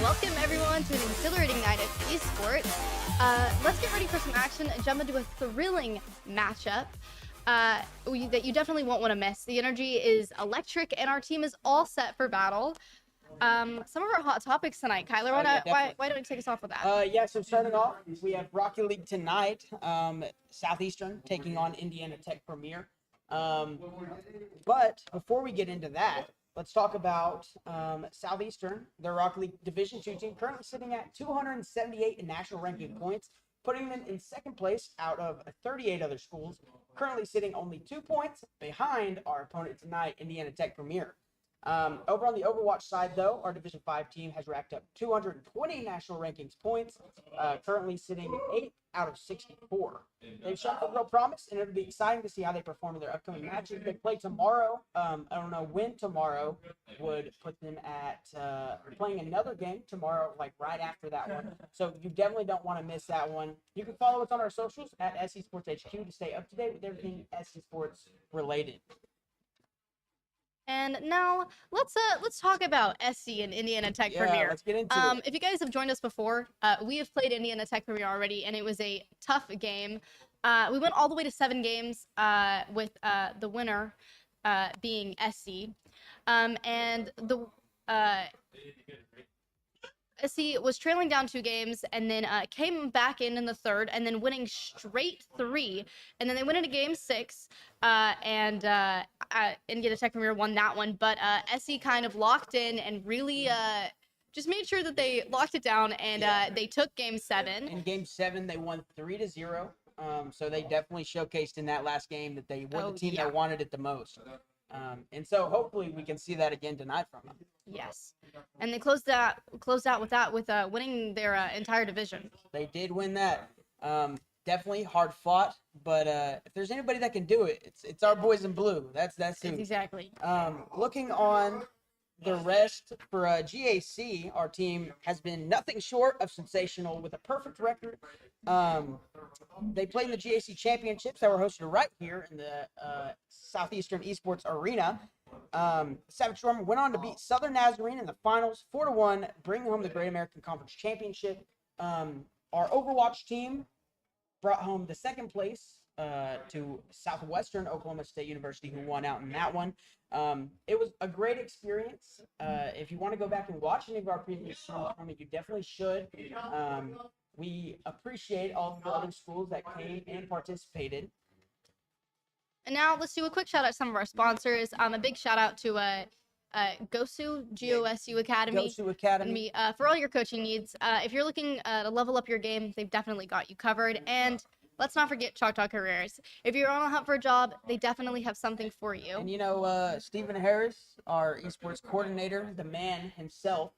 Welcome everyone to an exhilarating night of esports. Let's get ready for some action and jump into a thrilling matchup that you definitely won't want to miss. The energy is electric and our team is all set for battle. Some of our hot topics tonight, Kyler, why don't you take us off with that? Yeah, so starting off, we have Rocket League tonight, Southeastern taking on Indiana Tech Premier. But before we get into that, let's talk about Southeastern, their Rocket League Division 2 team, currently sitting at 278 in national ranking points, putting them in second place out of 38 other schools, currently sitting only 2 points behind our opponent tonight, Indiana Tech Premier. Over on the Overwatch side, though, our Division 5 team has racked up 220 national rankings points, currently sitting 8 out of 64. They've shown some real promise, and it'll be exciting to see how they perform in their upcoming matches. They play tomorrow. I don't know when tomorrow would put them at playing another game tomorrow, like right after that one. So you definitely don't want to miss that one. You can follow us on our socials at SC Sports HQ to stay up to date with everything SC Sports related. And now let's talk about SC and Indiana Tech Premier. Let's get into it. If you guys have joined us before, we have played Indiana Tech Premier already, and it was a tough game. We went all the way to 7 games with the winner being SC, and the SC was trailing down 2 games and then came back in the third and then winning straight 3, and then they went into game 6 and Indiana Tech Premier won that one, but SC kind of locked in and really just made sure that they locked it down, and they took game 7. In game 7 they won 3-0, so they definitely showcased in that last game that they were the team that wanted it the most. And so hopefully we can see that again tonight from them. Yes, and they closed out with that with winning their entire division. They did win that. Definitely hard fought, but if there's anybody that can do it, it's our boys in blue. That's who. Exactly. Looking on the rest for GAC, our team has been nothing short of sensational with a perfect record. They played in the GAC championships that were hosted right here in the Southeastern Esports Arena. Savage Storm went on to beat Southern Nazarene in the finals 4-1, bringing home the Great American Conference Championship. Our Overwatch team brought home the second place to Southwestern Oklahoma State University, who won out in that one. It was a great experience. If you want to go back and watch any of our previous shows from it, you definitely should. We appreciate all the other schools that came and participated. And now let's do a quick shout out to some of our sponsors. A big shout out to GOSU, GOSU Academy. GOSU Academy. For all your coaching needs. If you're looking to level up your game, they've definitely got you covered. And let's not forget Choctaw Careers. If you're on a hunt for a job, they definitely have something for you. And you know, Stephen Harris, our esports coordinator, the man himself,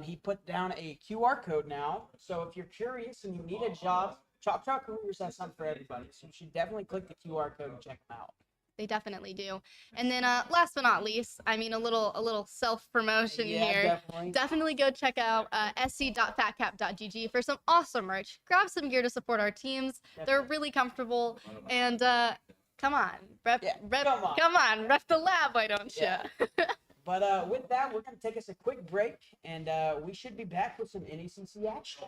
he put down a QR code now. So if you're curious and you need a job, Choctaw Careers has something for everybody. So you should definitely click the QR code and check them out. They definitely do. And then last but not least, I mean, a little self-promotion here. Definitely go check out sc.fatcap.gg for some awesome merch. Grab some gear to support our teams. They're really comfortable. And come on, rep the lab, why don't you? Yeah. But with that, we're going to take us a quick break, and we should be back with some NECC action.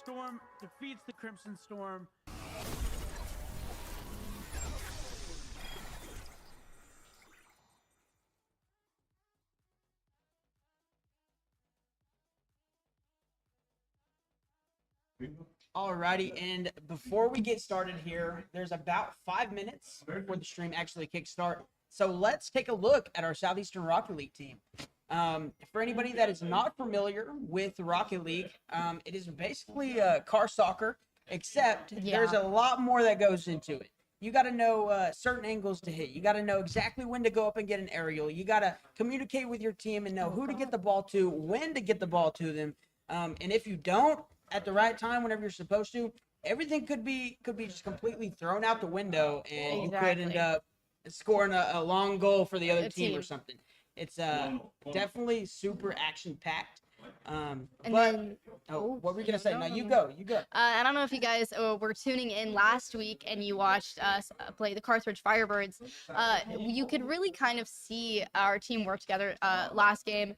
Storm defeats the Crimson Storm. Alrighty, and before we get started here, there's about 5 minutes before the stream actually kicks start. So let's take a look at our Southeastern Rocket League team. For anybody that is not familiar with Rocket League, it is basically car soccer, except there's a lot more that goes into it. You got to know certain angles to hit. You got to know exactly when to go up and get an aerial. You got to communicate with your team and know who to get the ball to, when to get the ball to them. And if you don't at the right time, whenever you're supposed to, everything could be just completely thrown out the window, and you could end up scoring a long goal for the other team or something. It's definitely super action-packed. What were you going to say? No, you go. I don't know if you guys were tuning in last week and you watched us play the Carthage Firebirds. You could really kind of see our team work together last game.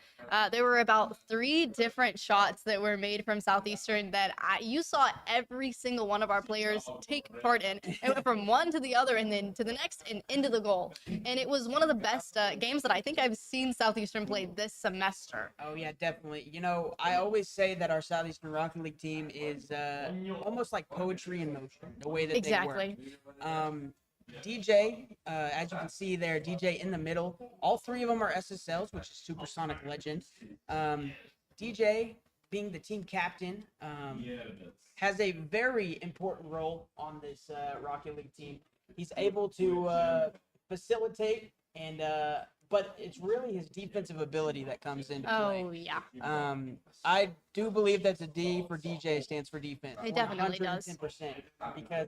There were about 3 different shots that were made from Southeastern that you saw every single one of our players take part in. It went from one to the other and then to the next and into the goal. And it was one of the best games that I think I've seen Southeastern play this semester. Oh, yeah, definitely. You know, I always say that our Southeastern Rocket League team is almost like poetry in motion, the way that they work. DJ, as you can see there, DJ in the middle. All 3 of them are SSLs, which is Supersonic Legend. DJ, being the team captain, has a very important role on this Rocket League team. He's able to facilitate and but it's really his defensive ability that comes into play. Oh, yeah. I do believe that the D for DJ stands for defense. It definitely does. 110%. Because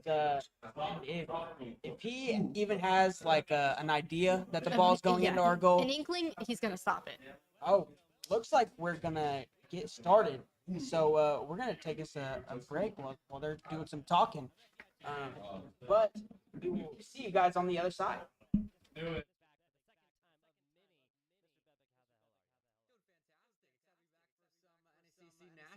if he even has like an idea that the ball's going into our goal, an inkling, he's gonna stop it. Oh, looks like we're gonna get started. So we're gonna take us a break while they're doing some talking. But we will see you guys on the other side. Do it.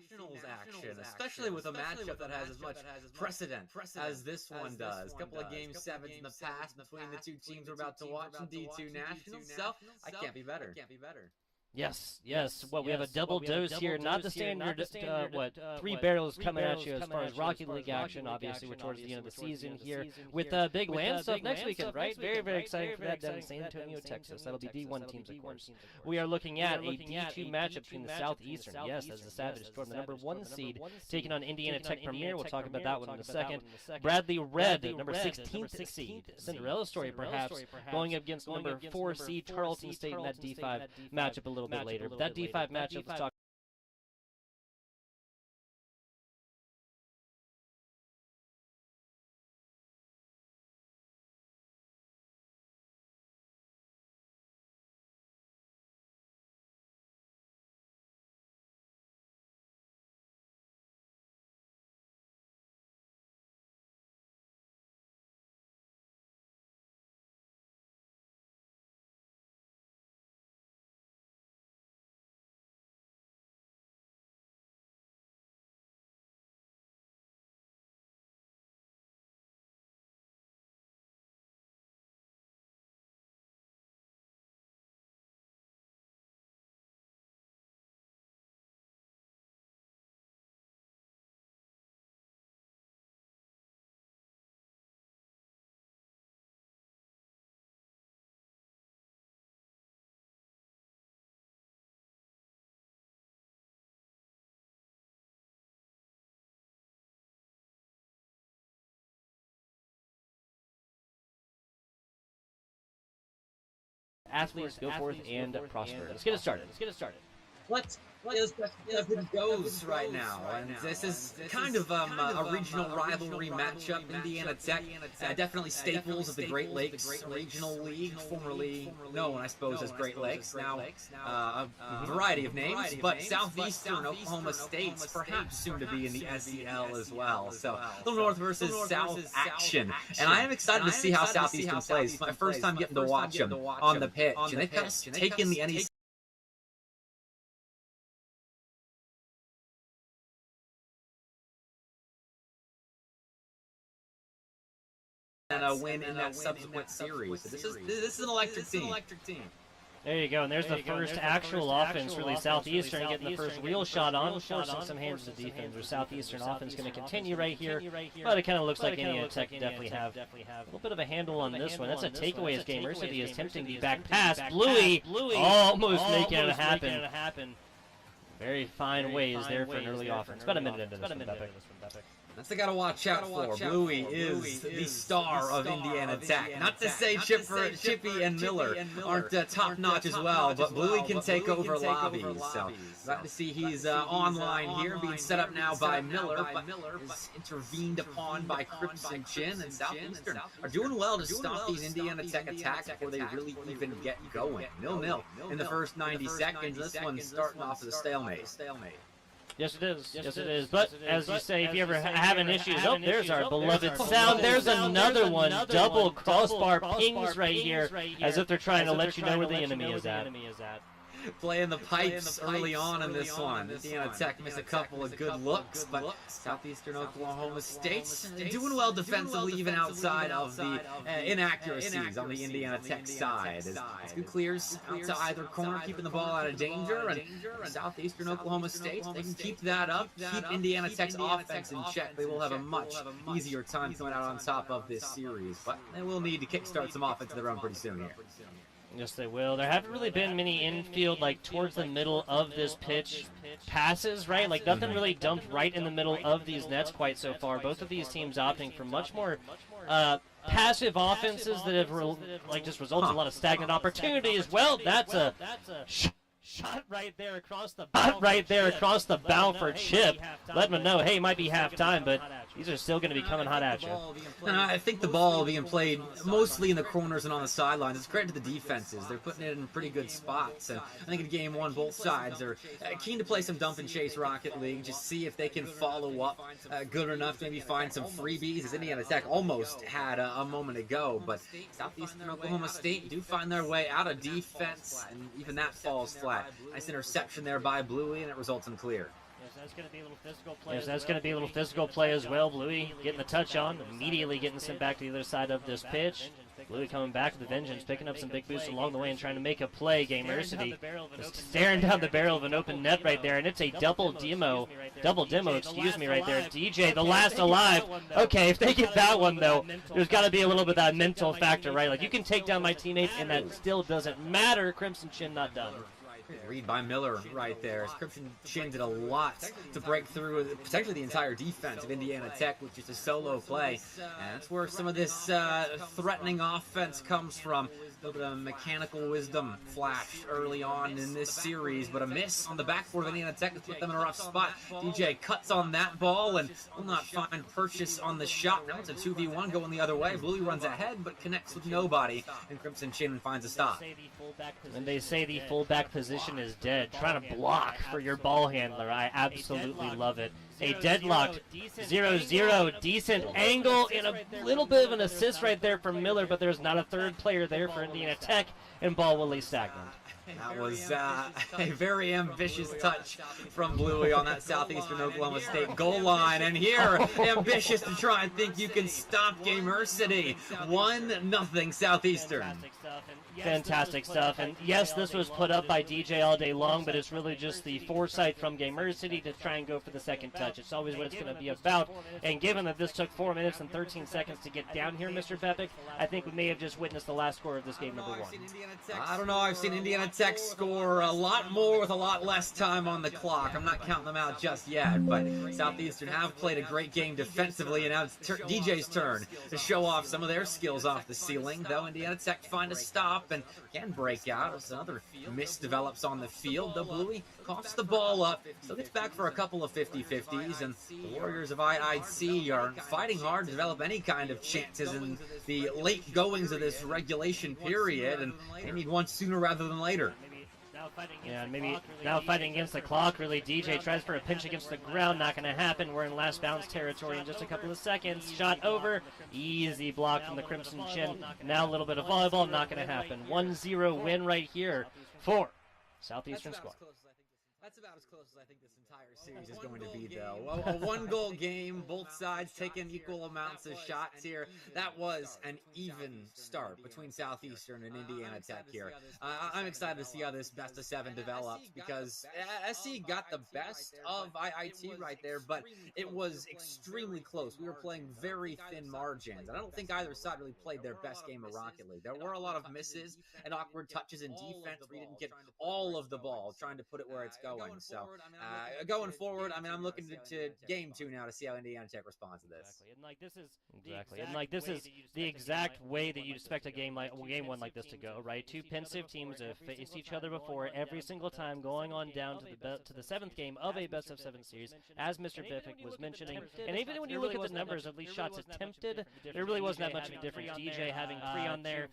Nationals action, especially with a matchup that has as much precedent as this one does. A couple of game 7s in the past between the 2 teams we're about to watch in D2 Nationals, so I can't be better. Yes. Well, we have a double dose here. Not the standard, 3 barrels coming at you as far as Rocket League action. Obviously, we're towards the end of the season here with big LAN stuff next weekend, right? Very, very exciting for that down in San Antonio, Texas. That'll be D1 teams, of course. We are looking at a D2 matchup between the Southeastern, yes, as the Savage Storm, the number 1 seed, taking on Indiana Tech Premier. We'll talk about that one in a second. Bradley Red, number 16th seed. Cinderella story, perhaps, going up against number 4 seed Tarleton State in that D5 matchup a little bit later. That D5 matchup, let's talk athletes go forth and prosper. Let's get it started. Let's play as it goes right now, and this is kind of a regional rivalry matchup. Indiana Tech, definitely staples of the Great Lakes Regional League, formerly known, I suppose, as Great Lakes. Now, a variety of names, but Southeastern Oklahoma State's perhaps soon to be in the SEL as well. So, Little North versus South action, and I am excited to see how Southeastern plays. It's my first time getting to watch them on the pitch, and they've kind of taken the NECC and a win in that subsequent series. So this is an electric team. There you go, and there's the first actual offense, really. Southeastern getting the first real shot on, forcing some hands to defense. Or Southeastern offense going to continue right here, but it kind of looks like Indiana Tech definitely have a little bit of a handle on this one. That's a takeaway as Gamersity is attempting the back pass. Bluey almost making it happen. Very fine ways there for an early offense. About a minute into this one, Bepic. That's what they got to watch out for. Bluey is the star of Indiana Tech. Not to say Chippy and Miller aren't top-notch as well, but Bluey can take over lobbies. So glad to see he's online here, being set up now by Miller, but is intervened upon by Crimson Chin, and Southeastern are doing well to stop these Indiana Tech attacks before they really even get going. 0-0 in the first 90 seconds. This one's starting off as a stalemate. Yes, it is. Yes, it is. But as you say, if you ever having issues, oh, there's our beloved sound. There's another one. Double crossbar pings right here, as if they're trying to let you know where the enemy is at. Playing the pipes early on in this one. Indiana Tech missed a couple of good looks, but Southeastern Oklahoma State's doing well defensively, even outside of the inaccuracies on the Indiana Tech side. As good clears out to either corner, keeping the ball out of danger, and Southeastern Oklahoma State, they can keep that up, keep Indiana Tech's offense in check. They will have a much easier time coming out on top of this series, but they will need to kickstart some offense of their own pretty soon here. Yes, they will. There haven't really been many infield, like, towards the middle of this pitch passes, right? Like, nothing really dumped right in the middle of these nets quite so far. Both of these teams opting for much more passive offenses that have, just resulted in a lot of stagnant opportunity as well. That's a shot right there across the bow for Chip. Let them know, hey, it might be halftime, but these are still going to be coming hot at you. I think the ball being played mostly in the corners and on the sidelines. It's credit to the defenses. They're putting it in pretty good spots. And I think in game one, both sides are keen to play some dump and chase Rocket League, just see if they can follow up good enough to maybe find some freebies, as Indiana Tech almost had a moment ago. But Southeastern Oklahoma State do find their way out of defense, and even that falls flat. Nice interception there by Bluey, and it results in clear. Yes, that's going to be a little physical play as well. Bluey getting the touch on, immediately getting sent back to the other side of this pitch. Bluey coming back with the vengeance, picking up some big boosts along the way and trying to make a play. Gamersity staring down the barrel of an open net right there, and it's a double demo, right there. DJ, the last alive. Okay, if they get that one, though, there's got to be a little bit of that mental factor, right? Like, you can take down my teammates, and that still doesn't matter. Crimson Chin not done. Read by Miller right there. Crimson Chin did a lot to break through potentially the entire defense of Indiana Tech with just a solo play. And that's where some of this threatening offense comes from. A little bit of mechanical wisdom flashed early on in this series, but a miss on the backboard of Indiana Tech has put them in a rough spot. DJ cuts on that ball and will not find purchase on the shot. Now it's a 2v1 going the other way. Bluey runs ahead, but connects with nobody, and Crimson Chin finds a stop. And they say the fullback position is dead. Trying to block for your ball handler. I absolutely love it. A deadlocked 0-0, decent angle, and a little bit of an assist right there from Miller, but there's not a third player there for Indiana Tech, and ball will lay stagnant. That was a very ambitious touch from Bluey on that Southeastern Oklahoma State goal line. And here, ambitious to try and think you can stop Gamersity. 1-0 Southeastern. Fantastic stuff. And yes, this was put up by DJ all day long, but it's really just the foresight from Gamersity to try and go for the second touch. It's always what it's going to be about. And given that this took 4 minutes and 13 seconds to get down here, Mr. Bepic, I think we may have just witnessed the last score of this game number one. I don't know. I've seen Indiana Tech score a lot more with a lot less time on the clock. I'm not counting them out just yet, but Southeastern have played a great game defensively, and now it's DJ's turn to show off some of their skills off the ceiling, though Indiana Tech find a stop and can break out as another miss develops on the field. The Bluey coughs the ball up, still gets back for a couple of 50-50s, and the Warriors of IIT are fighting hard to develop any kind of chances in the late goings of this regulation period, and they need one sooner rather than later. Yeah, maybe now fighting against the clock, really. DJ tries for a pinch against the ground, not going to happen. We're in last bounce territory in just a couple of seconds. Shot over, easy block from the Crimson Chin. Now a little bit of volleyball, not going to happen. 1-0 win right here for Southeastern squad. That's about as close as I think this entire series is going to be, though. A one-goal game, both sides taking equal amounts of shots here. That was an even start between Southeastern and Indiana Tech here. I'm excited to see how this best-of-7 develops, because SC got the best of IIT right there, but it was extremely close. We were playing very thin margins, and I don't think either side really played their best game of Rocket League. There were a lot of misses and awkward touches in defense where you didn't get all of the ball, trying to put it where it's going. So going forward, I mean, I'm looking to game 2 now to see how Indiana Tech responds to this. Exactly, and like this is the exact way that you'd expect a game 1 like this to go, right? Two pensive teams have faced each other before every single time, going on down to the 7th game of a best-of-7 series, as Mr. Biffick was mentioning. And even when you look at the numbers, at least shots attempted, there really wasn't that much of a difference. DJ having 3 on there,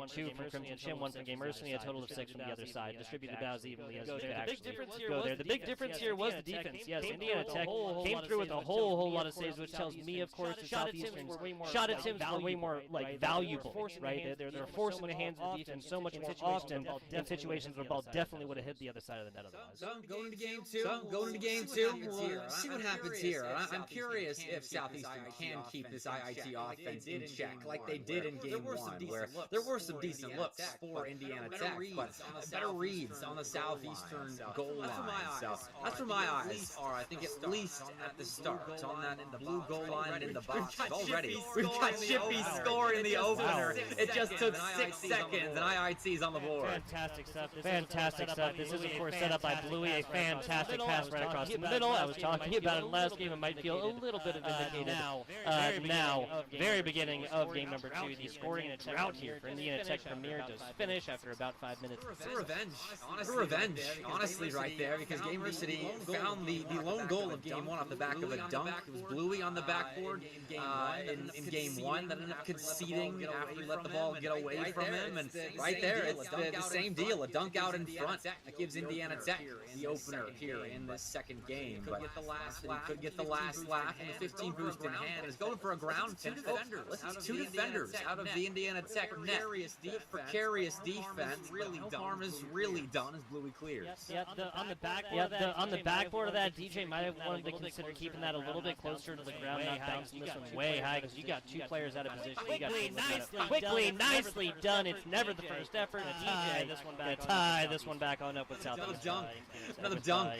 2 from Crimson Chin, 1 from Gamersity, a total of 6 from the other side, distributed about as evenly as you could actually go there. The big difference here was the defense. Yes, Indiana Tech came through with a whole lot of saves, which tells me, of course, that Southeastern's shot attempts were way more valuable, right? They're forcing the hands of the defense so much more often in situations where the ball definitely would have hit the other side of the net otherwise. So going into game 2, we'll see what happens here. I'm curious if Southeastern can keep this IIT offense in check like they did in game 1, where there were some decent looks for Indiana Tech, but better reads on the Southeastern goal line. So that's where my eyes are. I think at least at the start, on that blue goal line in the box already. We've got Chippy scoring the opener. It just took 6 seconds, and IIT's on the board. Fantastic stuff. Fantastic stuff. This is, of course, set up by Bluey. A fantastic pass right across the middle. I was talking about it last game. It might feel a little bit of indicated now, very beginning of game number 2. The scoring drought here for Indiana Tech Premier does finish after about 5 minutes. For revenge, honestly, right there, because Gamersity found the lone goal of game 1 off the back of a dunk. It was Bluey on the backboard in game 1 that ended up conceding after he let the ball get away from him. And right there, it's the same deal, a dunk out in front that gives Indiana Tech the opener here in this second game. But he could get the last laugh and the 15 boost in hand. It's going for a ground finish. Listen, 2 defenders out of the Indiana Tech net. Precarious defense. No harm is really done as Bluey clears. Yeah, on the backboard of that, DJ might have wanted to consider keeping that a little bit closer to the ground, not bouncing this one way high, because you got 2 players out of position. Quickly, nicely done. It's never the first effort. Tie this one back on up with Southeastern. Another dunk.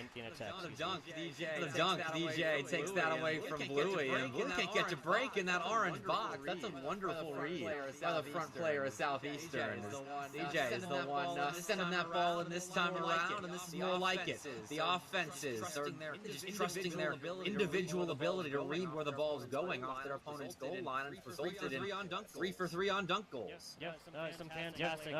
DJ takes that away from Bluey, and Bluey can't catch a break in that orange box. That's a wonderful read by the front player of Southeastern. DJ is the one sending that ball in this time around, and this is more like it. The offenses are just trusting their individual ability to read where the ball's going off their opponent's goal line, and it's resulted in 3 for 3 on dunk goals. Some fantastic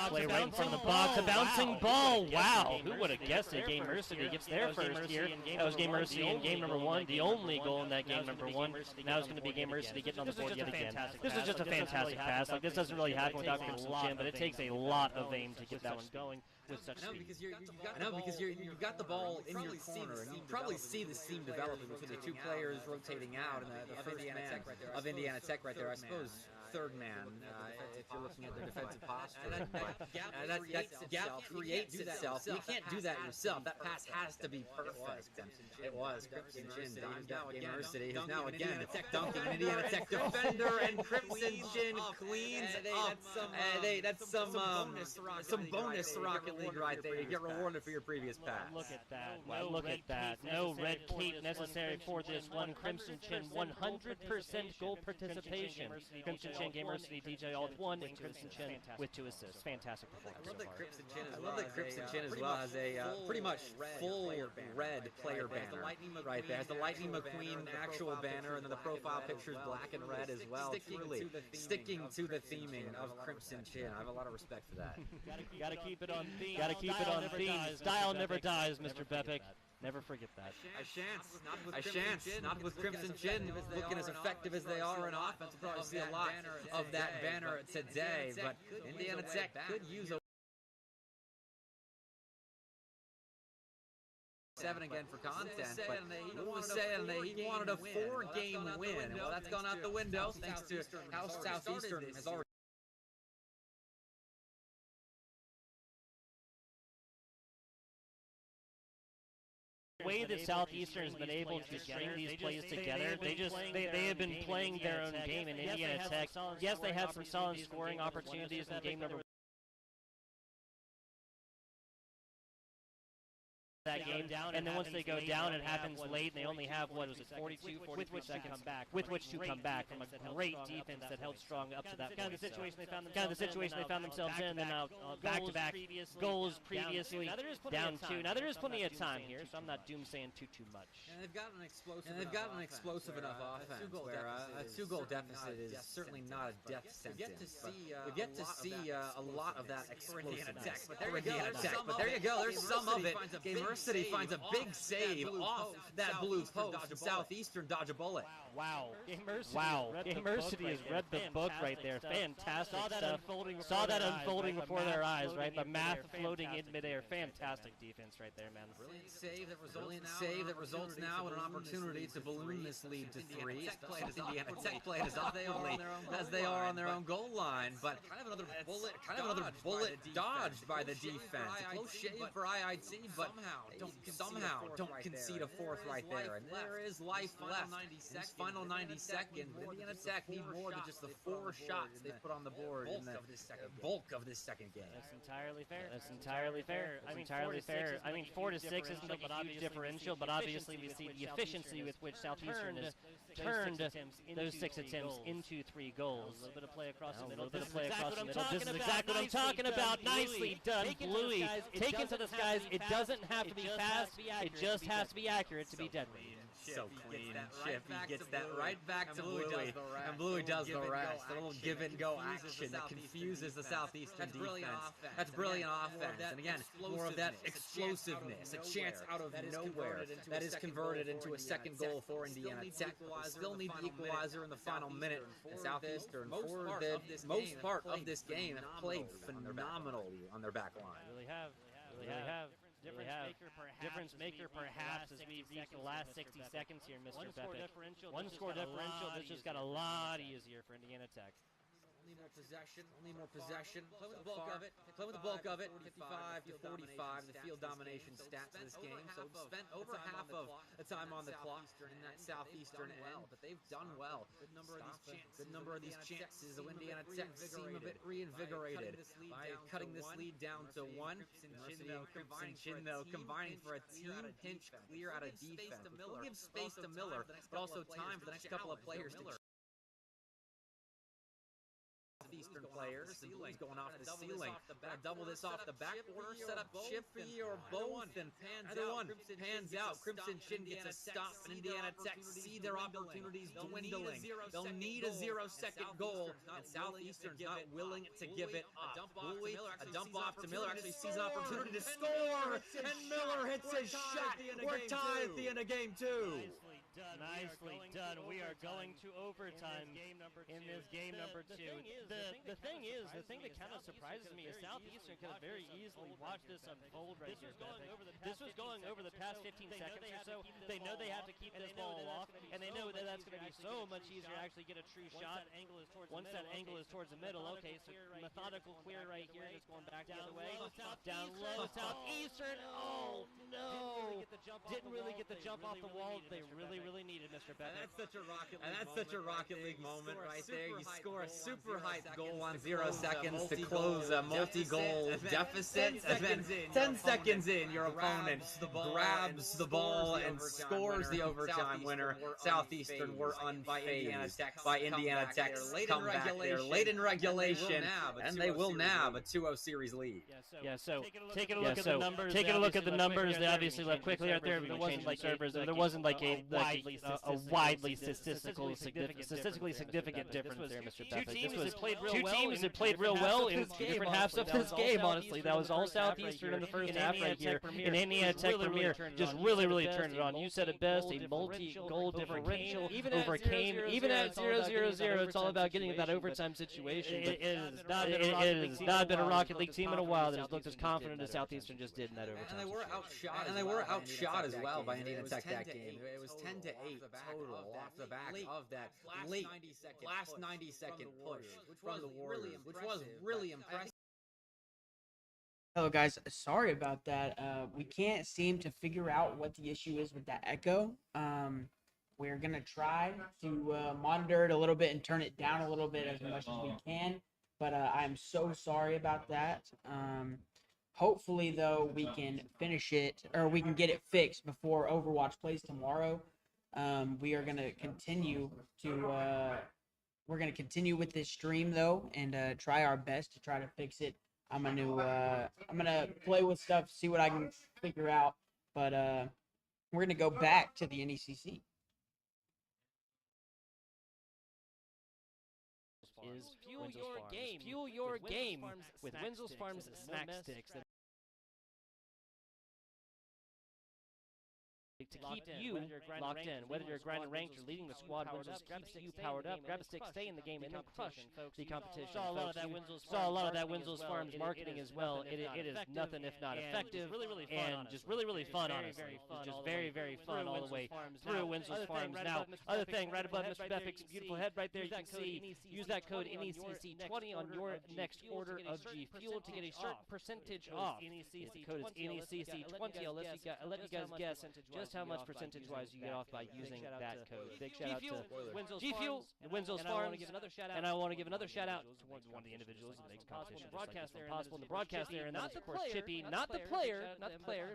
play right in front of the box. A bouncing ball. Wow, who would have guessed it? Gamersity gets their first here. That was Gamersity in game number 1. The only goal in that game number 1. Now it's going to be Gamersity getting on the board yet again. This is just a fantastic pass. Like, this doesn't really happen without Crimson Chin, but it takes a lot of aim to get that one going with such speed. Because you've got the ball in your corner, and you probably see the seam developing between the 2 players rotating out, and the first man of Indiana Tech right there. I suppose third man, if you're looking at their defensive posture. That gap creates itself. You can't do that yourself. That pass has to be perfect. And it was. Crimson Chin dived out Gamersity, who's now again dunking Indiana Tech defender, and Crimson Chin cleans up. That's some bonus Rocket League right there. You get rewarded for your previous pass. Look at that. Look at that. No red cape necessary for this one. Crimson Chin, 100% goal participation. Crimson Chin, Gamersity, DJ all with 1, and Crimson Chin with 2 assists. Fantastic performance. I love that like Crimson Chin as well has a pretty much full red player banner right there. Has the Lightning McQueen actual banner, and then the profile picture is black and red as well. It's really sticking to the theming of Crimson Chin. I have a lot of respect for that. Gotta keep it on theme. Gotta keep it on theme. Style never dies, Mr. Bepic. Never forget that. I shan't. Not with Crimson Chin looking as effective as they are in offense. We'll probably see a lot of that banner today, but Indiana Tech could use a 7 again for content, but he was saying that he wanted a 4-game win. Well, that's gone out the window thanks to how Southeastern has already. The way that Southeastern has been able to string these plays together, they have been playing their own game in Indiana Tech. Yes, they had some solid scoring opportunities in game number that game, and then once they go down, it happens late, and they only have, what was it, 42, 43 seconds with which to come back from a great defense that held strong up to that point. The situation they found themselves in, and then now back-to-back goals previously, down 2. Now, there is plenty of time here, so I'm not doomsaying too much. And they've got an explosive enough offense where a 2-goal deficit is certainly not a death sentence. We've yet to see a lot of that explosiveness for Indiana Tech. But there you go. There's some of it. City finds a big save off that blue post. Southeastern dodge a bullet. Wow. Gamersity has read the book right there. Fantastic stuff. Saw that unfolding before their eyes, right? The math floating in midair. Fantastic defense right there, man. Brilliant save that results now in an opportunity to balloon this lead to 3. Indiana Tech played as offensively as they are on their own goal line, but kind of another bullet dodged by the defense. A close shave for IIT, but somehow don't concede a 4th right there. And there is life left. These final 90 seconds. Indiana Tech need more than just the 4 shots they put on the board in the bulk of this second game. That's entirely fair. I mean, 4 to 6 isn't like a huge differential, but obviously we see the efficiency with which Southeastern has turned those 6 attempts into 3 goals. A little bit of play across the middle. This is exactly what I'm talking about. Nicely done, Bluey. Taken to the skies. It doesn't have to be fast. It just has to be accurate to be deadly. So clean. Chip, he gets that right back to Bluey, and Bluey does the rest. A little give-and-go action that confuses the Southeastern defense. That's brilliant offense. And again, more of that explosiveness, a chance out of nowhere that is converted into a second goal for Indiana Tech. Still need the equalizer in the final minute. And Southeastern, for the most part of this game, have played phenomenally on their back line. Really have. Difference maker, perhaps, as we reach the last 60 seconds here, Mr. Bepic. One score differential. This just got a lot easier for Indiana Tech. Only more possession. Play with the bulk of it. 55 to 45. The field domination stats of this game. So we've spent over half of the time on the clock in that Southeastern end, but they've done well. Good number of these chances. The Indiana Tech seem a bit reinvigorated by cutting this lead down to 1. Crimson Chin, though, combining for a team pinch clear out of defense. We'll give space to Miller, but also time for the next couple of players to Eastern players, and he's going off the ceiling. Double this off the back corner, set up Chip or both, and either one pans out. Crimson Chin gets a stop, and Indiana Tech see their opportunities dwindling. They'll need a 0-second goal, and Southeastern's not willing to give it up. A dump off to Miller actually sees an opportunity to score, and Miller hits his shot. We're tied at the end of game 2. Nicely done. We are going to overtime in this game number 2. The thing that kind of surprises me is Southeastern could have very easily watched this unfold right here. This was going over the past 15 seconds or so. They know they have to keep this ball off, and they know that that's going to be so much easier to actually get a true shot. Once that angle is towards the middle, okay, so methodical clear right here, just going back the other way. Down low, Southeastern. Oh, no. didn't really get the jump off the wall they really needed, Mr. Beck. And that's such a Rocket League moment right there. You score a super hype goal on 0 seconds to close a multi-goal deficit. And then 10 seconds in, your opponent grabs the ball and scores the overtime winner. Southeastern were unfazed by Indiana Tech's comeback. They're late in regulation, and they will nab a 2-0 series lead. Yeah, so taking a look at the numbers. Taking a look at the numbers, they obviously left quickly right there. There wasn't like there wasn't like a widely statistically significant difference there, Mr. Beck. Two teams that played real well in different halves of this game. Honestly, that was all Southeastern in the first half right here. And Indiana Tech Premier just really turned it on. You said it best. A multi-goal differential overcame even at 0-0-0. It's all about getting that overtime situation. It has not been a Rocket League team in a while that has looked as confident as Southeastern just did in that overtime. And they were outshot as well by Indiana Tech that game. It was 10-8 total off the back of that late last 90-second push from the Warriors, which was really impressive. Hello guys, sorry about that. We can't seem to figure out what the issue is with that echo. We're gonna try to monitor it a little bit and turn it down a little bit as much as we can, but I'm so sorry about that. Hopefully though we can finish it, or we can get it fixed before Overwatch plays tomorrow. We are gonna continue to we're gonna continue with this stream though, and try our best to try to fix it. I'm gonna play with stuff, see what I can figure out, but we're gonna go back to the NECC. Is fuel your game with Wenzel's Farms snack sticks. To keep you locked in, whether you're grinding ranked or leading the squad, Wenzel's keeps you powered up. Grab a stick, stay in the game, and then crush the competition. Saw a lot of that Wenzel's Farms marketing as well. It is nothing if not effective, and just really fun, honestly. Just very fun all the way through Wenzel's Farms. Now, other thing, right above Mr. Beffick's beautiful head right there, you can see, use that code NECC20 on your next order of G Fuel to get a certain percentage off. The code is NECC20. I'll let you guys guess just how much percentage-wise you get off by using that code. Big shout out to G Fuel and Wenzel's Farms, and I want to give another shout out to one of the individuals that makes competition broadcast there possible in the broadcast there, and that's of course Chippy, not the player.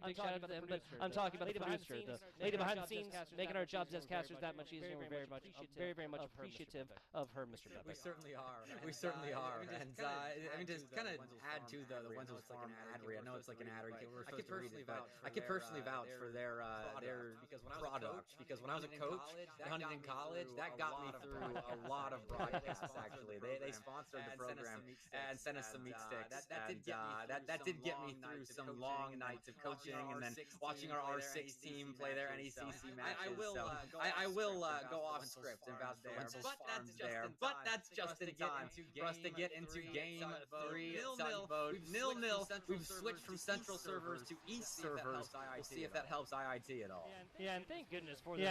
Big shout out to them, but I'm talking about the producer, the lady behind the scenes, making our jobs as casters that much easier. We're very much appreciative of her, Mr. Beck. We certainly are. And I mean, to kind of add to the Wenzel's Farm ad read, I know it's like an ad read. I could personally vouch for their product, because when I was a coach in Huntington College, that got me through a lot of broadcasts. Actually, they sponsored the program and sent us some meat sticks. That did get me through some long nights of coaching, and then watching our R6 team play their NECC matches. I will go off script and vouch for Wenzel's Farms there, but that's just in time for us to get into game 3. 0-0. We've switched from central servers to east servers. We'll see if that helps IIT at all. Yeah, and thank goodness for the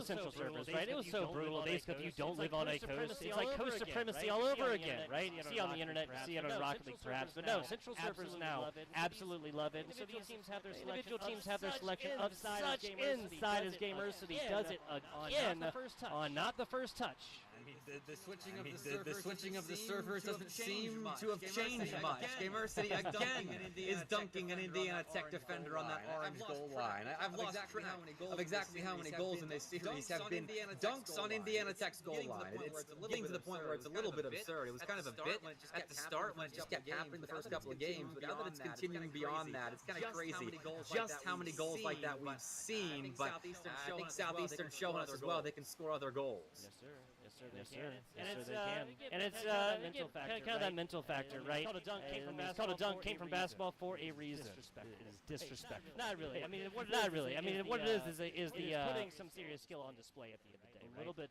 central servers, right? It was so brutal. Basically, if you don't live on a coast, it's like coast supremacy all over again, right? You see on the internet, you see it on Rocket League, perhaps, but no, central servers now absolutely love it. So these teams have their individual teams have their selection of such inside as Gamersity does it again on not the first touch. The switching of the servers doesn't seem to have changed much. Gamersity again is dunking an Indiana Tech defender on that orange goal line. I've lost track of exactly how many goals in this series have been dunks on Indiana Tech's goal line. It's getting to the point where it's a little bit absurd. It was kind of a bit at the start when it just kept happening the first couple of games, but now that it's continuing beyond that, it's kind of crazy just how many goals like that we've seen. But I think Southeastern showing us as well they can score other goals. Yes, sir. And it's kind of that mental factor, right? It's called a dunk. Came from basketball for a reason. It is disrespectful. Not really. I mean, what it is putting some serious skill on display at the end of the day. little bit,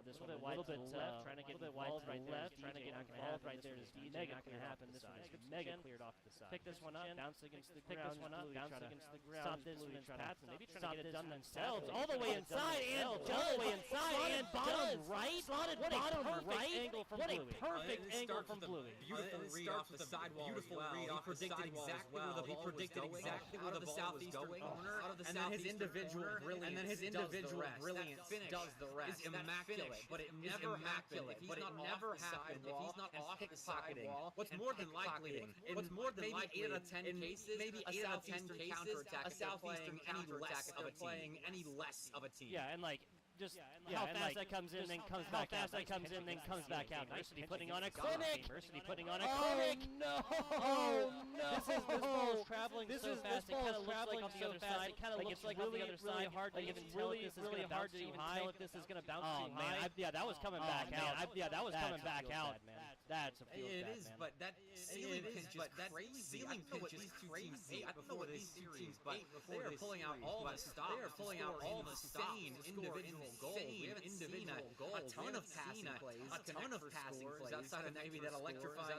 this one a little bit left, trying to get a little bit wide right left, trying to get involved right there. Is mega cleared off to the side. Mega cleared off to the side. Pick this one up, bounce against the ground. Pick this one up, bounce against the ground. Stop this one, Pats, and maybe trying to get it done themselves. All the way inside, and all the way inside, and bottom right. Slotted bottom right. Angle from Bluey. Perfect angle from Bluey. Beautiful read off the sidewall. Beautiful read off the sidewall. He predicted exactly where the Southeastern corner, and then his individual brilliance does the rest. Is immaculate, but it never immaculate. But it never happened if he's not off the sidewall. What's more than likely, maybe 8 out of 10 cases, a Southeastern counterattack playing any less of a team. Yeah, and like. Just how fast that comes in, then comes back out. How fast that comes in, then comes back out. University putting on a clinic. University putting on a clinic. Oh no! This ball is traveling so fast. It kind of looks like on the other side. It kind of looks like on the other side. Hard to even tell if this is going to bounce too high. If this is going to bounce too high. Yeah, that was coming back out. Yeah, that was coming back out, man. That's a feels It bad, is, man. but that ceiling pinch is crazy. I don't know what these two teams ate before this series, but they are pulling out all the stops. They are pulling out all the insane individual goals. We haven't seen a ton of passing plays, a ton of passing plays outside of maybe that electrifying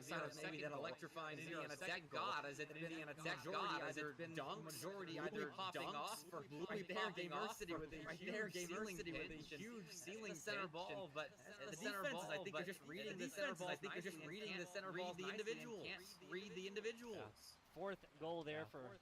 Indiana Tech God. Has it been Indiana Tech God? Has it been majority either popping off for Bluey popping off with a huge ceiling center ball, but the defenses I think are just reading the center ball. I think they're just reading the center ball. The individuals can't read the individuals. Fourth goal there for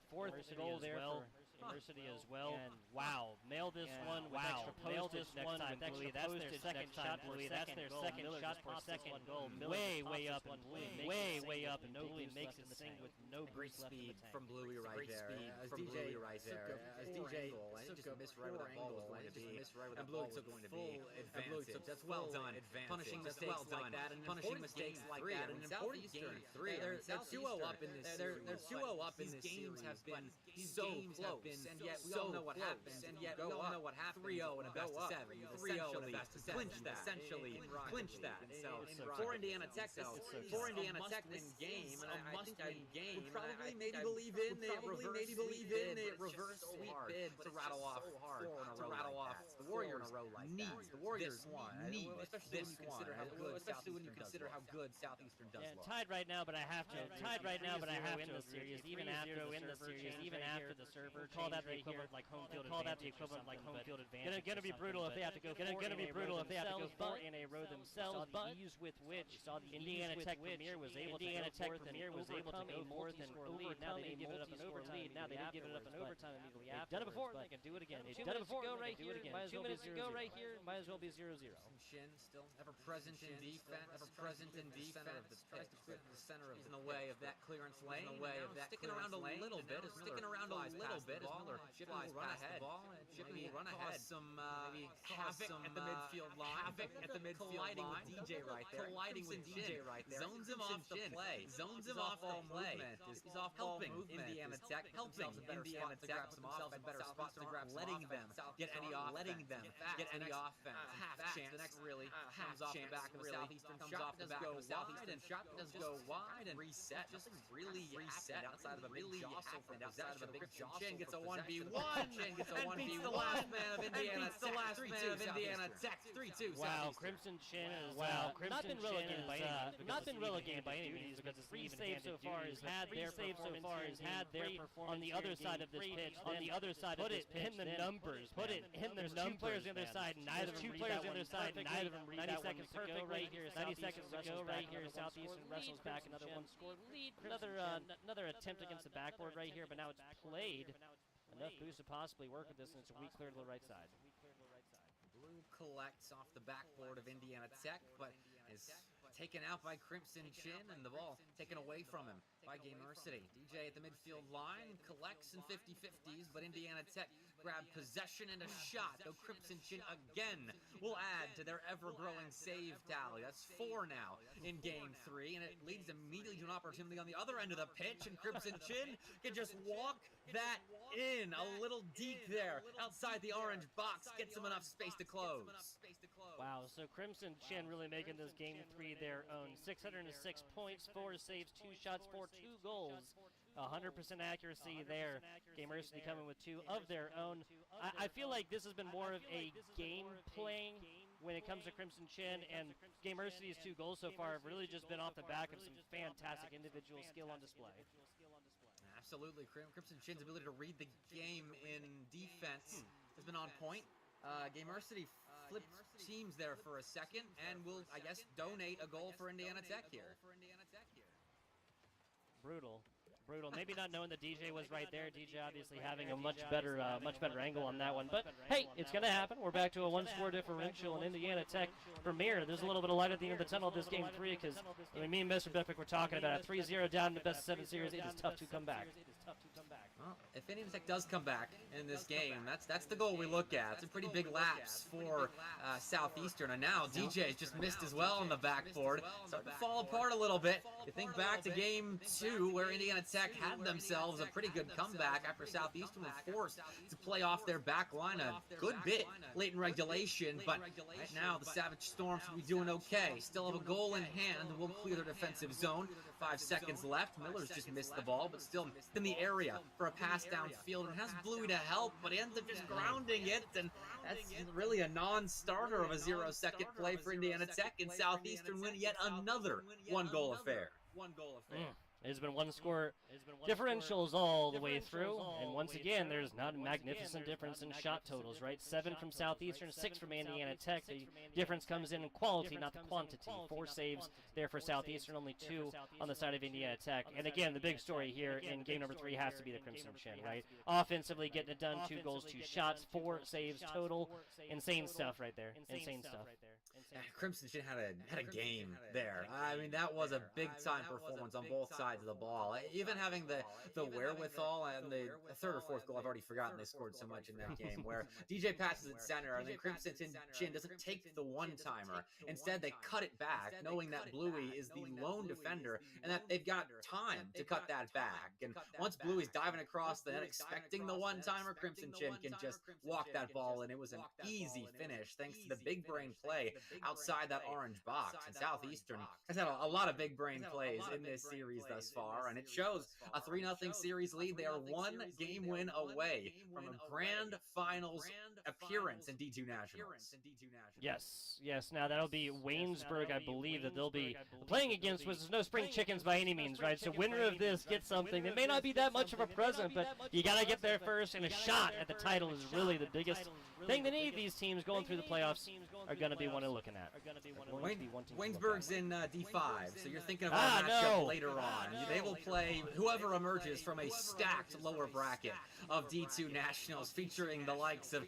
University as well. And wow, nail this one with extra postage next time, Bluey. That's their second shot, Bluey. That's their second shot for second goal. Way up and Bluey. Way up and Bluey makes it sing with no great speed from Bluey right there. As DJ just missed right where the ball was going to be. And Bluey took full advantage. That's well done. Punishing mistakes like that and punishing mistakes like that. And in Southeastern, they're 2-0 up in this series. They're 2-0 up in this series. These games have been so close. And yet we all know what happens. And yet we all know what happens. 3-0 in a best of 7. 3-0 in a best of 7. Essentially clinch that. And so for Indiana Tech, though, for Indiana Tech win game, and I think I would probably maybe believe in a reverse sweep bid to rattle off 4 in a row. The Warriors need the Warriors need especially when you consider how good Southeastern does look. Tied right now, but I have to win this series, even after the series, even after the server. Call that the equivalent like home field advantage. Gonna be brutal if they have to go. Gonna be brutal if they have to go 4 in a row themselves. But ease with which Indiana Tech Premier was able to go more than overtime. Now they didn't give it up in overtime. Now they didn't give it up in overtime immediately after. They've done it before. They can do it again. They've done it before. Go right here. Might as well be 0-0. Might as well be 0-0. Shin still ever present in defense. Tries to put the center of the way of that clearance lane. In the way of that sticking around a little bit. Sticking around a little bit. Miller flies past the ball and Chippy will run ahead. Some havoc at the midfield line. Colliding with DJ right there. Zones him off the play. Zones him off all movement. He's off helping Indiana Tech. Helping Indiana Tech grab themselves a better spot to grab. Letting them get any offense. Half chance. The next really comes off the back of the Southeastern. Comes off the back of the Southeastern. Shot does go wide and reset. Just really reset outside of a big jostle from outside of a big jostle. Chin gets a 1v1. Chin gets a 1v1. Beats the last man of Indiana Tech. 3-2. Wow, Crimson Chin is not been relegated by any means because it's free save so far has had their performance on the other side of this pitch. On the other side of this pitch, in the numbers. Put it in the numbers. 2 players on the other side. Neither of them read that 90 seconds to go right here. 90 seconds to go right here. Southeastern wrestles back another one scored lead. Another attempt against the backboard right here, but now it's played. Enough boost to possibly work with this, and it's a weak clear to the right side. Blue collects off the backboard of Indiana Tech, but is taken out by Crimson Chin, and the ball taken away from him by University. DJ at the midfield line collects in 50-50s, but Indiana Tech grabbed possession and a shot, though Crimson Chin again will add to their ever-growing save tally. That's 4 now in Game 3, and it leads immediately to an opportunity on the other end of the pitch, and Crimson Chin can just walk that in a little deep there outside the orange box, gets him enough space to close. Wow, so Crimson Chin really making this Game 3 their own. 606 points, 4 saves, 2 shots for 2 goals. 100% accuracy there. Gamersity coming with 2 of their own. I feel like this has been more of a game-playing when it comes to Crimson Chin, and Gamercity's 2 goals so far have really just been off the back of some fantastic individual skill on display. Absolutely. Crimson Chin's ability to read the game in defense has been on point. Gamercity flipped teams there for a second and will, I guess, donate a goal for Indiana Tech here. Brutal. Maybe not knowing that DJ was right there. DJ obviously having a much better angle on that one. But hey, it's going to happen. We're back to a 1-score differential in Indiana Tech Premier. There's a little bit of light at the end of the tunnel of this game 3 because me and Mr. Bepic were talking about a 3-0 down in the best 7 series. It is tough to come back. Well, if Indiana Tech does come back in this game, that's the goal we look at. It's a pretty big lapse for Southeastern, and now DJ's just missed as well on the backboard. Starting to fall apart a little bit. You think back to game 2 where Indiana Tech had themselves a pretty good comeback after Southeastern was forced to play off their back line a good bit late in regulation, but right now the Savage Storm should be doing okay. Still have a goal in hand and will clear their defensive zone. 5 seconds left. Miller's just missed the ball, but still in the area for a pass downfield, and has Bluey to help, but ends up just grounding it, and that's really a non-starter of a 0-second play for Indiana Tech, and Southeastern win yet another 1-goal affair. It's been 1-score differentials all the way through, and once again, there's not a magnificent difference in shot totals, right? 7 from Southeastern, 6 from Indiana Tech. The difference comes in quality, not the quantity. 4 saves there for Southeastern, only 2 on the side of Indiana Tech. And again, the big story here in game number 3 has to be the Crimson Chin, right? Offensively getting it done, 2 goals, 2 shots, 4 saves total. Insane stuff right there. Insane stuff. Crimson Chin had a game there. I mean, that was a big-time performance on both sides of the ball. Even having the wherewithal, and the 3rd or 4th goal, I've already forgotten, they scored so much in that game, where DJ passes at center, and then Crimson Chin doesn't take the one-timer. Instead, they cut it back, knowing that Bluey is the lone defender, and that they've got time to cut that back. And once Bluey's diving across the net, expecting the one-timer, Crimson Chin can just walk that ball, and it was an easy finish, thanks to the big brain play outside that orange box. And Southeastern has had a lot of big brain plays in this series thus far, and it shows a 3-0 series lead. They are 1 game win away from a grand finals appearance in D2 Nationals. Yes. Now that'll be Waynesburg, I believe, that they'll be playing against, which is no spring chickens by any means, right? So winner of this gets something. It may not be that much of a present, but you got to get there first, and a shot at the title is really the biggest thing that any of these teams going through the playoffs are going to be one to looking at. Waynesburg's in D5, so you're thinking about a matchup later on. They will play whoever emerges from a stacked lower bracket of D2 Nationals, featuring the likes of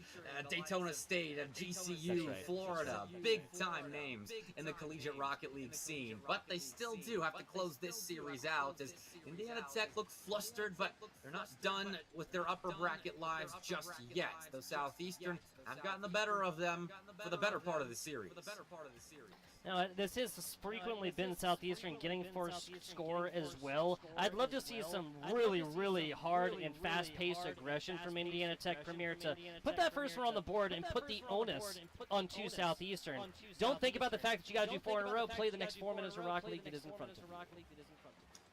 Daytona State, of GCU, Florida, big-time names in the Collegiate Rocket League scene. But they still do have to close this series out, as Indiana Tech look flustered, but they're not done with their upper bracket lives just yet. Though Southeastern have gotten the better of them for the better part of the series. Now, this has frequently been Southeastern getting first score as well. I'd love to see some really hard and fast-paced aggression from Indiana Tech Premier to put that first one on the board and put the onus onto Southeastern. Don't think about the fact that you got to do 4 in a row. Play the next 4 minutes of Rocket League that is in front of you.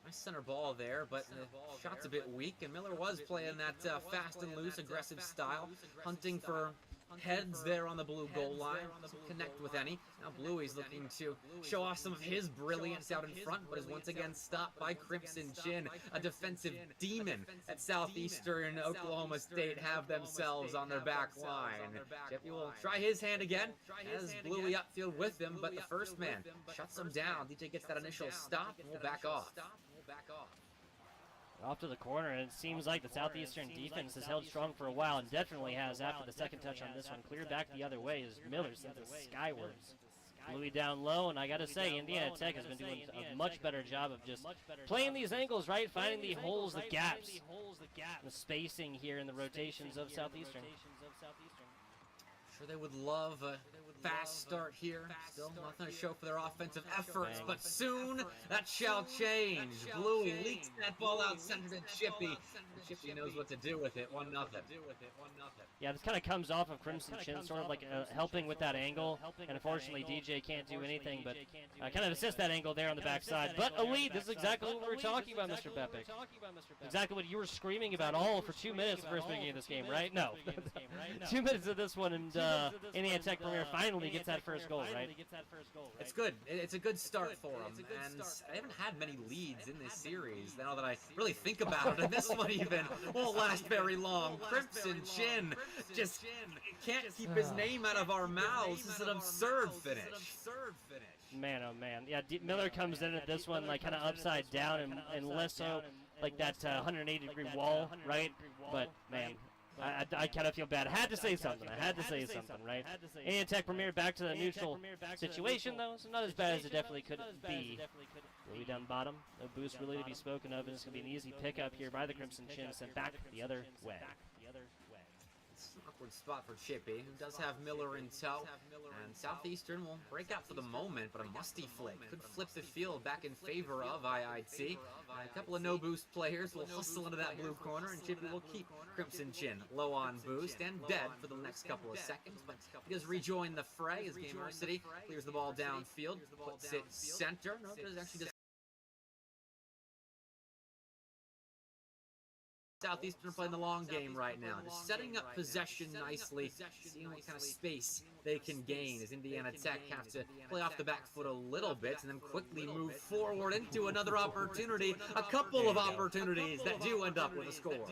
Nice center ball there, but the shot's a bit weak, and Miller was playing that fast and loose, aggressive style, hunting for heads there on the blue goal line, doesn't connect with any. Now Bluey's looking to show off some of his brilliance out in front, but is once again stopped by Crimson Chin, a defensive demon at Southeastern Oklahoma State have themselves on their back line. Jeffy will try his hand again, has Bluey upfield with him, but the first man shuts him down. DJ gets that initial stop, and will back off. Off to the corner, and it seems like the Southeastern defense has held strong for a while, and definitely has after the second touch on this one. Cleared back the other way as Miller sends it skywards. Bluey down low, and I gotta say, Indiana Tech has been doing a much better job of just playing these angles, right? Finding the holes, the gaps, the spacing here in the rotations of Southeastern. Sure, they would love a fast start here. Still nothing to show for their offensive efforts, but soon that shall change. Bluey leaks that ball out center to Chippy. And Chippy knows what to do with it. 1-0. Yeah, this kind of comes off of Crimson Chin, sort of like helping with that angle. And unfortunately, DJ can't do anything but kind of assist that angle there on the backside. But a lead, this is exactly what we were talking about, Mr. Bepic. Exactly what you were screaming about all for 2 minutes the first beginning of this game, right? No. 2 minutes of this one, and Indiana Tech Premier finally gets that first goal, right? It's good. It's a good start for them, and they haven't had many leads in this series. Now that I really think about it, and this one even won't last very long. Crimson Chin just can't keep his name out of our mouths. It's an absurd finish. Man, oh man. Yeah, Miller comes in at this one like kind of upside down and less so like that 180-degree wall, right? But, man, I kind of feel bad. I had to say something. Right? Indiana Tech Premier back to the neutral situation, though, so not as bad as it definitely could be. Really down bottom. No boost really to be spoken of, and it's going to be an easy pickup here by the Crimson Chin, sent back the other way. It's an awkward spot for Chippy, who does have Miller in tow, and Southeastern will break out for the moment, but a musty flick could flip the field back in favor of IIT. A couple of no-boost players will hustle into that blue corner, and Chippy will keep Crimson Chin low on boost and dead for the next couple of seconds, but he does rejoin the fray as Gamersity clears the ball downfield, puts it center. No, it actually does. Southeastern are playing the long game right now, just setting up possession nicely, seeing what kind of space they can gain as Indiana Tech have to play off the back foot a little bit and then quickly move forward into another opportunity, a couple of opportunities that do end up with a score.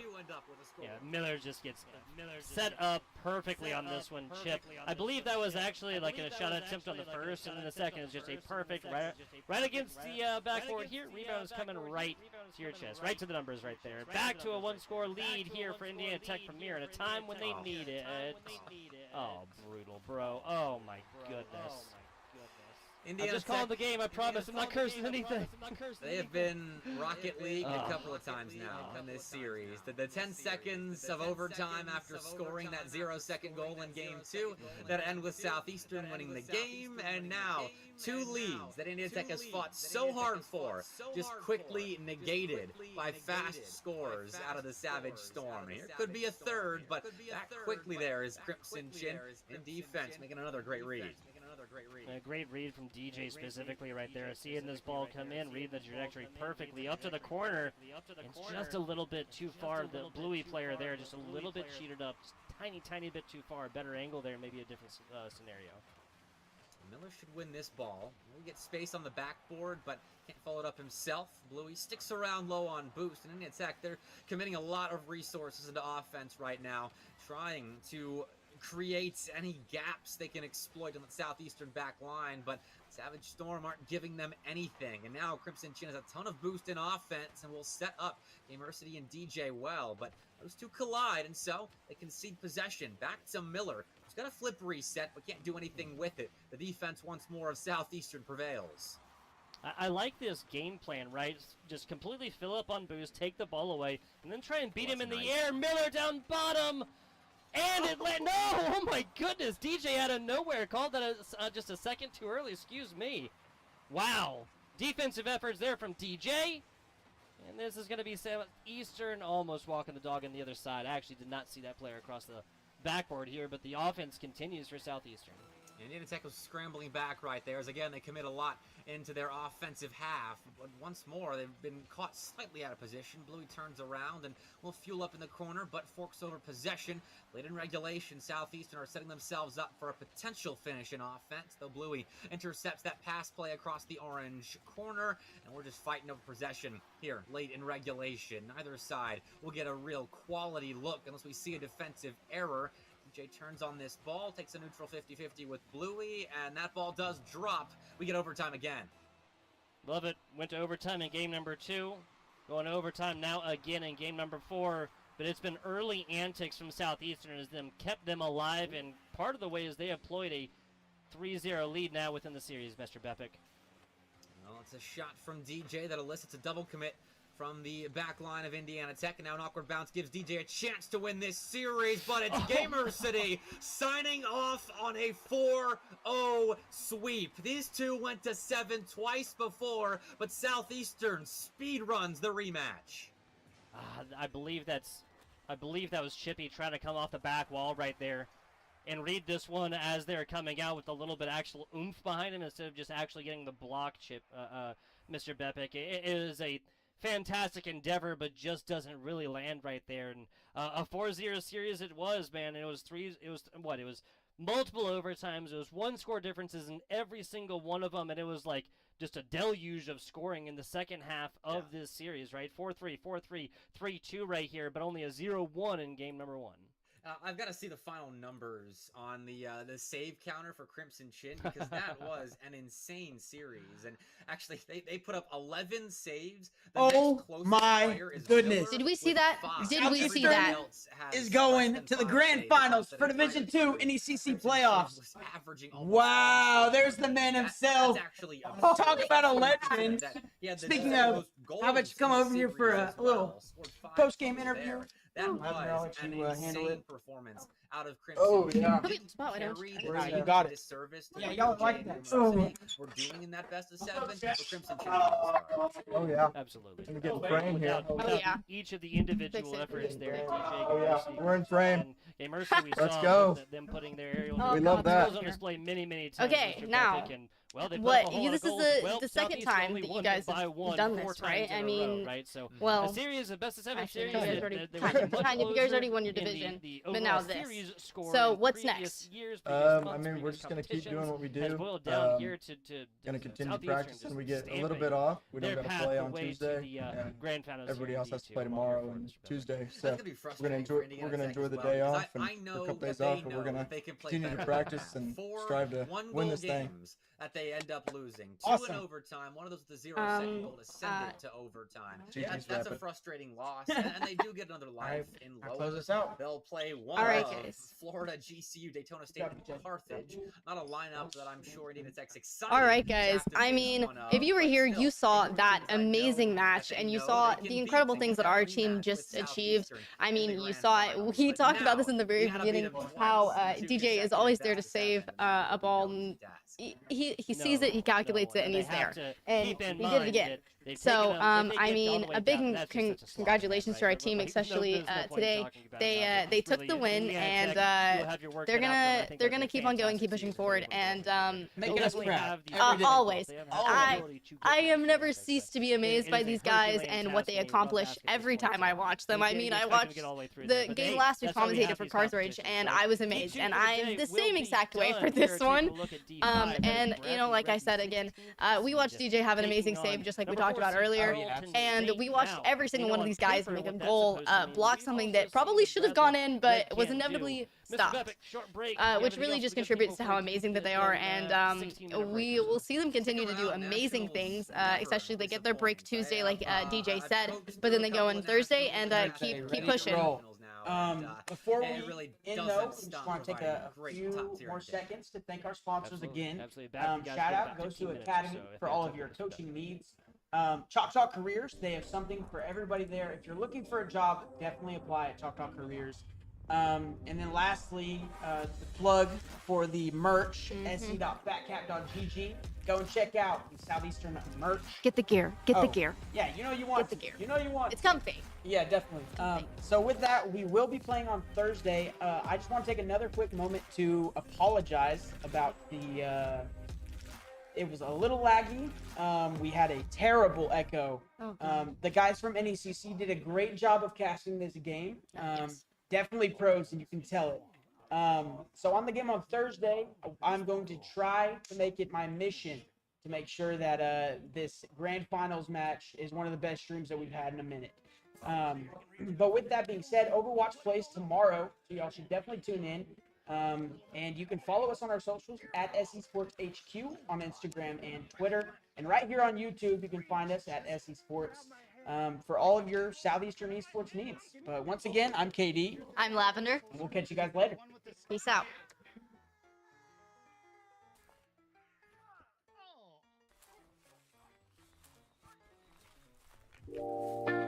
Yeah, Miller just gets set up perfectly on this one, Chip. I believe that was actually like a shot attempt on the first, and then the second is just a perfect right against the backboard here. Rebound is coming right to your chest, right to the numbers right there. Back to a one-score lead here for Indiana Tech Premier at a time when they need it. Oh, brutal, bro. Oh, my goodness. I'm just calling the game, I promise. I'm not cursing anything. They have been Rocket League a couple of times now in this series. The 10 seconds of overtime after scoring that 0-second goal in Game 2 that end with Southeastern winning the game, and now 2 leads that Indiana Tech has fought so hard for, just quickly negated by fast scores out of the Savage Storm. Here could be a third, but that quickly there is Crimson Chin in defense, making another great read. A great read from DJ specifically right there. Seeing this ball come in, reading the trajectory perfectly up to the corner. It's just a little bit too far. The Bluey player there just a little bit cheated up. Just tiny bit too far. Better angle there, maybe a different scenario. Miller should win this ball. He gets space on the backboard, but can't follow it up himself. Bluey sticks around low on boost, and in the attack, they're committing a lot of resources into offense right now, trying to create any gaps they can exploit on the Southeastern back line, but Savage Storm aren't giving them anything. And now Crimson Chin has a ton of boost in offense and will set up Gamersity and DJ well, but those two collide, and so they concede possession. Back to Miller. He's got a flip reset, but can't do anything with it. The defense once more of Southeastern prevails. I like this game plan, right? Just completely fill up on boost, take the ball away, and then try and beat him in the air. Miller down bottom! And it let no! Oh my goodness! DJ out of nowhere called that just a second too early. Excuse me. Wow. Defensive efforts there from DJ. And this is going to be Southeastern almost walking the dog on the other side. I actually did not see that player across the backboard here, but the offense continues for Southeastern. Indiana Tech was scrambling back right there, as again they commit a lot into their offensive half. But once more, they've been caught slightly out of position. Bluey turns around and will fuel up in the corner, but forks over possession. Late in regulation, Southeastern are setting themselves up for a potential finish in offense, though Bluey intercepts that pass play across the orange corner, and we're just fighting over possession here late in regulation. Neither side will get a real quality look unless we see a defensive error. DJ turns on this ball, takes a neutral 50-50 with Bluey, and that ball does drop. We get overtime again. Love it. Went to overtime in game number 2. Going to overtime now again in game number 4. But it's been early antics from Southeastern as them kept them alive, and part of the way is they employed a 3-0 lead now within the series, Mr. Bepic. Well, it's a shot from DJ that elicits a double commit from the back line of Indiana Tech, and now an awkward bounce gives DJ a chance to win this series, but it's Gamersity signing off on a 4-0 sweep. These two went to 7 twice before, but Southeastern speed runs the rematch. I believe that was Chippy trying to come off the back wall right there and read this one as they're coming out with a little bit of actual oomph behind him instead of just actually getting the block, Mr. Bepic. It is a fantastic endeavor, but just doesn't really land right there. And a 4-0 series it was, man. It was multiple overtimes. There was one-score differences in every single one of them, and it was like just a deluge of scoring in the second half of this series, right? 4-3, 4-3, 3-2 right here, but only a 0-1 in game number 1. I've got to see the final numbers on the save counter for Crimson Chin, because that was an insane series. And actually, they put up 11 saves. The next closest player is goodness. Miller Did we see with that? 5. Did we see Everybody that? else has Is less going than to the 5 grand saves finals across for that Division entire 2 series. NECC Crimson Chin playoffs. was averaging almost Wow, 5 there's saves the per man game. himself. That's actually Oh, absurd. talk about a Consider legend. that he had the Speaking most of, how about you goals come in the over here for series a as little well. Scored 5 post-game total interview? there. That I'll was let an you handle insane it. performance out of Crimson. Oh, yeah. Put me on the spot, why don't you? Carried Right, the you got it. disservice to Yeah, what y'all UJ like and that. University were doing in that best of 7 for Crimson Chin All-Star. Oh yeah. Absolutely. Let me get in frame here. Without yeah. each of the individual Fix it. efforts there, DJ, Oh yeah, Mercy, we're in frame. and Mercy, we Let's saw go. them putting their aerial Oh, We love that. skills on display many times. Okay, Mr. now, Bepic, and, well, they put what- up a whole lot this of is goals. the- Well, the second Southeastern time only that you won guys by have one done 4 this, right? times in I a mean, row, right? So well, a series, a best of 7 actually, series. no, you guys that- already- that was kind of, much you guys closer already won your in the- division, the but now overall this. series score So in what's previous next? Years, previous I months, mean, we're previous just gonna keep doing what we competitions, has do. boiled down here to Gonna continue Southeastern practicing. just We get a little stamping bit off. We don't their gotta path play on away to Tuesday. the, and grand finals everybody here in else has to D2 play while tomorrow we're and first. Tuesday. That's So gonna be frustrating enjoy- for Indiana we're gonna Tech enjoy as the well, day because off and I a know couple that days they off, but we're know gonna that they can play continue to better practice than and that. 4 strive to one-goal win this thing. games that they end up losing. 2 Awesome. in overtime. One of those with a 0-second goal to send it to overtime. GG's That's a rapid. frustrating loss, and they do get another life in I'll Lowell. close this out. They'll play one All right, of guys. Florida, GCU, Daytona State, Good job, and Carthage. Not a lineup that I'm sure Indiana Tech's excited. All right, to guys. have to I face mean, one of, if you were but here, still, you saw the that teams I know amazing that match, they and you know saw they can the beat incredible to things get that our rematch team with just achieved. Southeastern I in the mean, you grand saw it. finals. We But talked about this now, in the very you gotta beat beginning, them twice how in 2 DJ is consecutive always there to best of save sevens. a ball, No and easy task. he sees it, he calculates it, and he's there. And he did it again. So, I mean, a big congratulations to our team, especially today. They took the win, and they're gonna keep on going, keep pushing forward, and Making us proud. always. I am never ceased to be amazed by these guys and what they accomplish every time I watch them. I mean, I watched the game last week commentated for Carthage, and I was amazed, and I'm the same exact way for this one. And you know, like I said again, we watched DJ have an amazing save, just like we talked about earlier, and we watched every single one of these guys make a goal, block something that probably should have gone in, but was inevitably stopped, which really just contributes to how amazing that they are, and we will see them continue to do amazing things, especially they get their break Tuesday, like DJ said, but then they go in Thursday and keep pushing. Before we And it really end doesn't though, we just stop want to take providing a great few top-tier more entertainment. seconds to thank our sponsors again. Absolutely. Shout out goes to Academy for all of your coaching needs. Choctaw Careers, they have something for everybody there. If you're looking for a job, definitely apply at Choctaw Careers. And then lastly, the plug for the merch, se.fatcat.gg. Go and check out the Southeastern merch. Get the gear. Get the Oh, gear. Yeah, you know you want Get the gear. You know you want It's comfy. Yeah, definitely. So with that, we will be playing on Thursday. I just want to take another quick moment to apologize about the. It was a little laggy. We had a terrible echo. Oh, God. The guys from NECC did a great job of casting this game. Yes. Definitely pros, and you can tell it. So on the game on Thursday, I'm going to try to make it my mission to make sure that this grand finals match is one of the best streams that we've had in a minute. But with that being said, Overwatch plays tomorrow, so y'all should definitely tune in. And you can follow us on our socials at SE Sports HQ on Instagram and Twitter. And right here on YouTube, you can find us at SE Sports for all of your Southeastern esports needs. But once again, I'm KD. I'm Lavender. And we'll catch you guys later. Peace out. Oh.